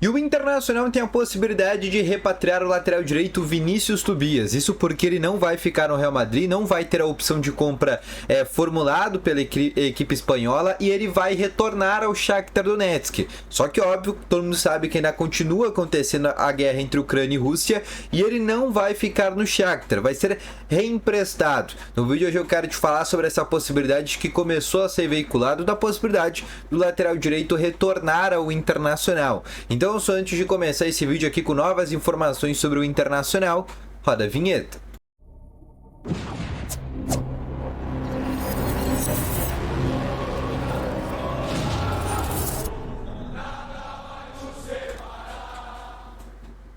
E o Internacional tem a possibilidade de repatriar o lateral direito Vinícius Tobias. Isso porque ele não vai ficar no Real Madrid, não vai ter a opção de compra formulado pela equipe espanhola e ele vai retornar ao Shakhtar Donetsk. Só que óbvio, todo mundo sabe que ainda continua acontecendo a guerra entre Ucrânia e Rússia e ele não vai ficar no Shakhtar, vai ser reemprestado. No vídeo hoje eu quero te falar sobre essa possibilidade que começou a ser veiculado da possibilidade do lateral direito retornar ao Internacional. Então, só antes de começar esse vídeo aqui com novas informações sobre o Internacional, roda a vinheta.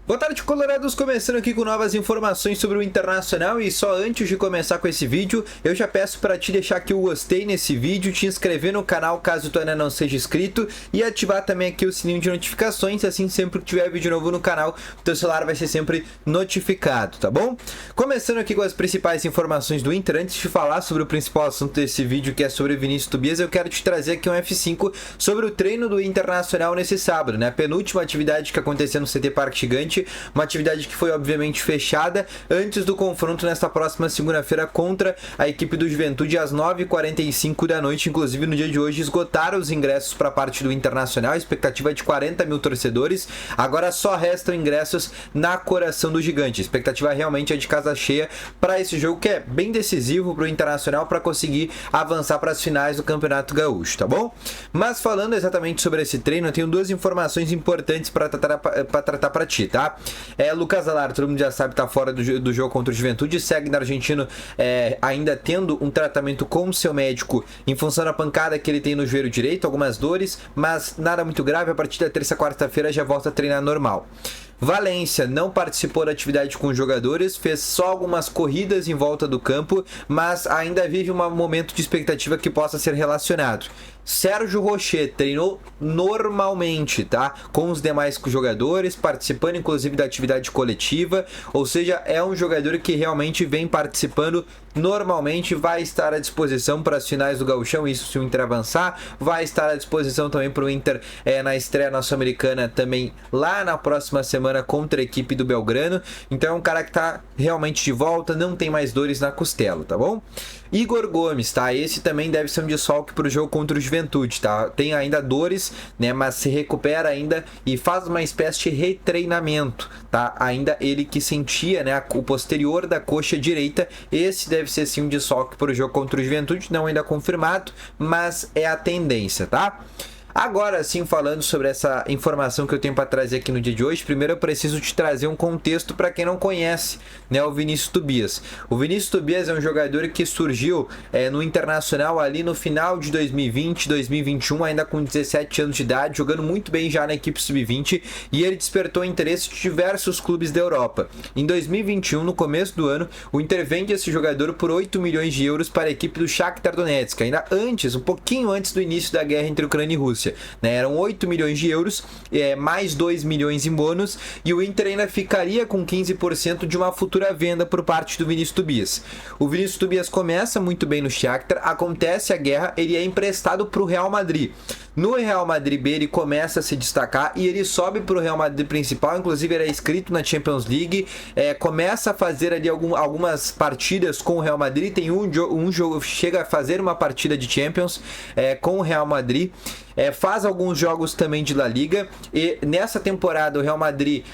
Boa tarde, colorados, começando aqui com novas informações sobre o Internacional. E só antes de começar com esse vídeo, eu já peço para te deixar aqui o gostei nesse vídeo, te inscrever no canal caso tu ainda não seja inscrito e ativar também aqui o sininho de notificações, assim sempre que tiver vídeo novo no canal, o teu celular vai ser sempre notificado, tá bom? Começando aqui com as principais informações do Inter, antes de falar sobre o principal assunto desse vídeo, que é sobre Vinícius Tobias, eu quero te trazer aqui um F5 sobre o treino do Internacional nesse sábado, né? A penúltima atividade que aconteceu no CT Parque Gigante, uma atividade que foi obviamente fechada antes do confronto nesta próxima segunda-feira contra a equipe do Juventude às 9h45 da noite. Inclusive no dia de hoje esgotaram os ingressos para a parte do Internacional, expectativa de 40 mil torcedores, agora só restam ingressos na Coração do Gigante. A expectativa realmente é de casa cheia para esse jogo que é bem decisivo para o Internacional para conseguir avançar para as finais do Campeonato Gaúcho, tá bom? Mas falando exatamente sobre esse treino, eu tenho duas informações importantes para tratar para ti, tá? Lucas Alar, todo mundo já sabe, tá fora do jogo contra o Juventude, segue no argentino ainda tendo um tratamento com o seu médico em função da pancada que ele tem no joelho direito, algumas dores, mas nada muito grave. A partir da terça e quarta-feira já volta a treinar normal. Valência não participou da atividade com os jogadores, fez só algumas corridas em volta do campo, mas ainda vive um momento de expectativa que possa ser relacionado. Sérgio Rocher treinou normalmente, tá? Com os demais jogadores, participando inclusive da atividade coletiva, ou seja, é um jogador que realmente vem participando normalmente, vai estar à disposição para as finais do Gauchão, isso se o Inter avançar, vai estar à disposição também para o Inter na estreia sul-americana também lá na próxima semana contra a equipe do Belgrano. Então é um cara que tá realmente de volta, não tem mais dores na costela, tá bom? Igor Gomes, tá? Esse também deve ser um desfalque para o jogo contra o Juventude, tá? Tem ainda dores, né? Mas se recupera ainda e faz uma espécie de retreinamento, tá? Ainda ele que sentia, né, o posterior da coxa direita. Esse deve ser sim um desfalque para o jogo contra o Juventude, não ainda confirmado, mas é a tendência, tá? Agora sim, falando sobre essa informação que eu tenho para trazer aqui no dia de hoje, primeiro eu preciso te trazer um contexto para quem não conhece, né, o Vinícius Tobias. O Vinícius Tobias é um jogador que surgiu no Internacional ali no final de 2020, 2021, ainda com 17 anos de idade, jogando muito bem já na equipe sub-20, e ele despertou interesse de diversos clubes da Europa. Em 2021, no começo do ano, o Inter vende esse jogador por 8 milhões de euros para a equipe do Shakhtar Donetsk, ainda antes, um pouquinho antes do início da guerra entre Ucrânia e Rússia. Né? Eram 8 milhões de euros, mais 2 milhões em bônus, e o Inter ainda ficaria com 15% de uma futura venda por parte do Vinícius Tobias. O Vinícius Tobias começa muito bem no Shakhtar, acontece a guerra, ele é emprestado para o Real Madrid. No Real Madrid B ele começa a se destacar e ele sobe para o Real Madrid principal, inclusive ele é inscrito na Champions League, começa a fazer ali algumas partidas com o Real Madrid, tem um jogo, chega a fazer uma partida de Champions com o Real Madrid, faz alguns jogos também de La Liga, e nessa temporada o Real Madrid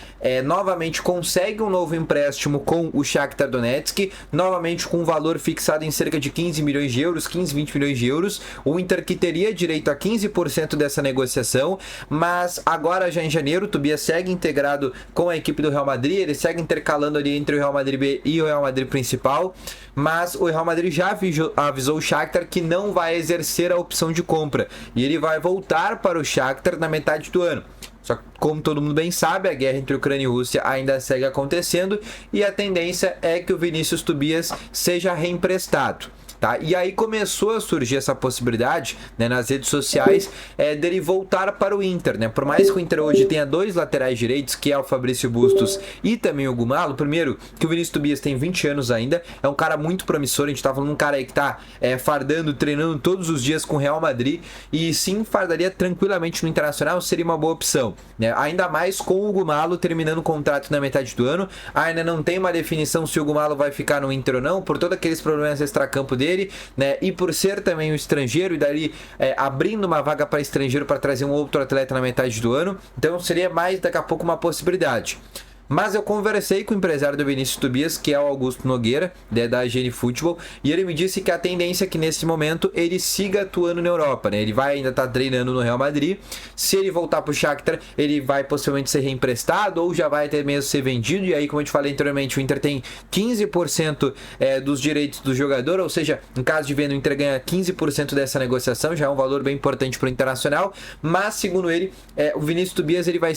novamente consegue um novo empréstimo com o Shakhtar Donetsk, novamente com um valor fixado em cerca de 15 milhões de euros, 15, 20 milhões de euros, o Inter que teria direito a 15% dessa negociação, mas agora já em janeiro o Tobias segue integrado com a equipe do Real Madrid, ele segue intercalando ali entre o Real Madrid B e o Real Madrid principal, mas o Real Madrid já avisou o Shakhtar que não vai exercer a opção de compra, e ele vai voltar para o Shakhtar na metade do ano. Só que, como todo mundo bem sabe, a guerra entre Ucrânia e Rússia ainda segue acontecendo e a tendência é que o Vinícius Tobias seja reemprestado. tá? E aí começou a surgir essa possibilidade, né, nas redes sociais, dele voltar para o Inter, né? Por mais que o Inter hoje tenha dois laterais direitos, que é o Fabrício Bustos e também o Gumalo. Primeiro, que o Vinícius Tobias tem 20 anos ainda, é um cara muito promissor. A gente tá falando de um cara aí que tá fardando, treinando todos os dias com o Real Madrid, e sim, fardaria tranquilamente no Internacional, seria uma boa opção, né? Ainda mais com o Gumalo terminando o contrato na metade do ano. Ainda não tem uma definição se o Gumalo vai ficar no Inter ou não, por todos aqueles problemas extracampo dele, né? E por ser também um estrangeiro, e dali abrindo uma vaga para estrangeiro para trazer um outro atleta na metade do ano. Então seria mais daqui a pouco uma possibilidade. Mas eu conversei com o empresário do Vinícius Tobias, que é o Augusto Nogueira, da AGN Futebol, e ele me disse que a tendência é que nesse momento ele siga atuando na Europa, né? Ele vai ainda estar treinando no Real Madrid. Se ele voltar para o Shakhtar, ele vai possivelmente ser reemprestado ou já vai até mesmo ser vendido. E aí, como eu te falei anteriormente, o Inter tem 15% dos direitos do jogador, ou seja, em caso de venda, o Inter ganha 15% dessa negociação, já é um valor bem importante para o Internacional. Mas, segundo ele, o Vinícius Tobias ele vai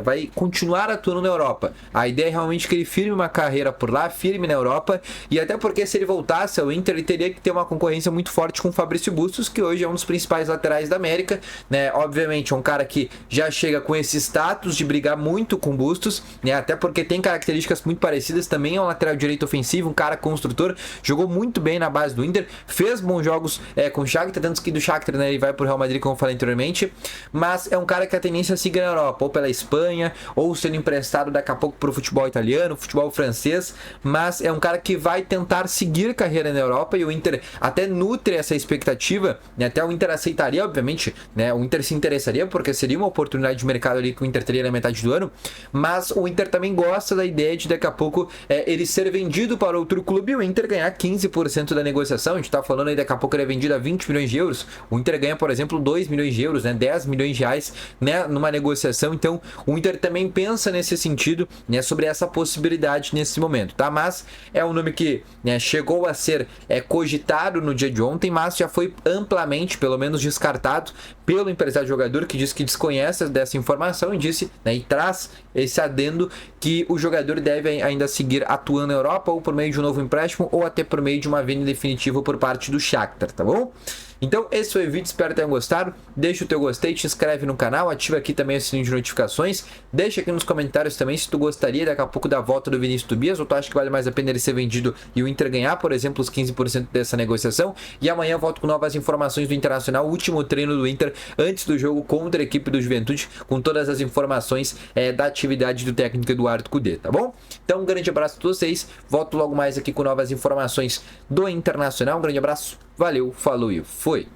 vai continuar atuando na Europa. A ideia é realmente que ele firme uma carreira por lá, firme na Europa, e até porque se ele voltasse ao Inter, ele teria que ter uma concorrência muito forte com o Fabrício Bustos, que hoje é um dos principais laterais da América, né? Obviamente é um cara que já chega com esse status de brigar muito com Bustos, né? Até porque tem características muito parecidas, também é um lateral direito ofensivo, um cara construtor, jogou muito bem na base do Inter, fez bons jogos com o Shakhtar, tanto que do Shakhtar, né, ele vai pro Real Madrid, como eu falei anteriormente, mas é um cara que a tendência é seguir na Europa, ou pela Espanha, ou sendo emprestado daqui a pouco para o futebol italiano, futebol francês, mas é um cara que vai tentar seguir carreira na Europa, e o Inter até nutre essa expectativa, né? Até o Inter aceitaria, obviamente, né? O Inter se interessaria, porque seria uma oportunidade de mercado ali que o Inter teria na metade do ano, mas o Inter também gosta da ideia de daqui a pouco ele ser vendido para outro clube e o Inter ganhar 15% da negociação. A gente tá falando aí, daqui a pouco ele é vendido a 20 milhões de euros, o Inter ganha, por exemplo, 2 milhões de euros, né? 10 milhões de reais, né? Numa negociação. Então o Inter também pensa nesse sentido, né, sobre essa possibilidade nesse momento, tá? Mas é um nome que, né, chegou a ser cogitado no dia de ontem, mas já foi amplamente, pelo menos, descartado pelo empresário jogador, que diz que desconhece dessa informação e disse, né, e traz esse adendo que o jogador deve ainda seguir atuando na Europa, ou por meio de um novo empréstimo, ou até por meio de uma venda definitiva por parte do Shakhtar, tá bom? Então esse foi o vídeo, espero que tenham gostado. Deixa o teu gostei, te inscreve no canal, ativa aqui também o sininho de notificações. Deixa aqui nos comentários também se tu gostaria daqui a pouco da volta do Vinícius Tobias, ou tu acha que vale mais a pena ele ser vendido e o Inter ganhar, por exemplo, os 15% dessa negociação. E amanhã eu volto com novas informações do Internacional, último treino do Inter antes do jogo contra a equipe do Juventude, com todas as informações da atividade do técnico Eduardo Cudê, tá bom? Então um grande abraço a todos vocês, volto logo mais aqui com novas informações do Internacional. Um grande abraço, valeu, falou e fui!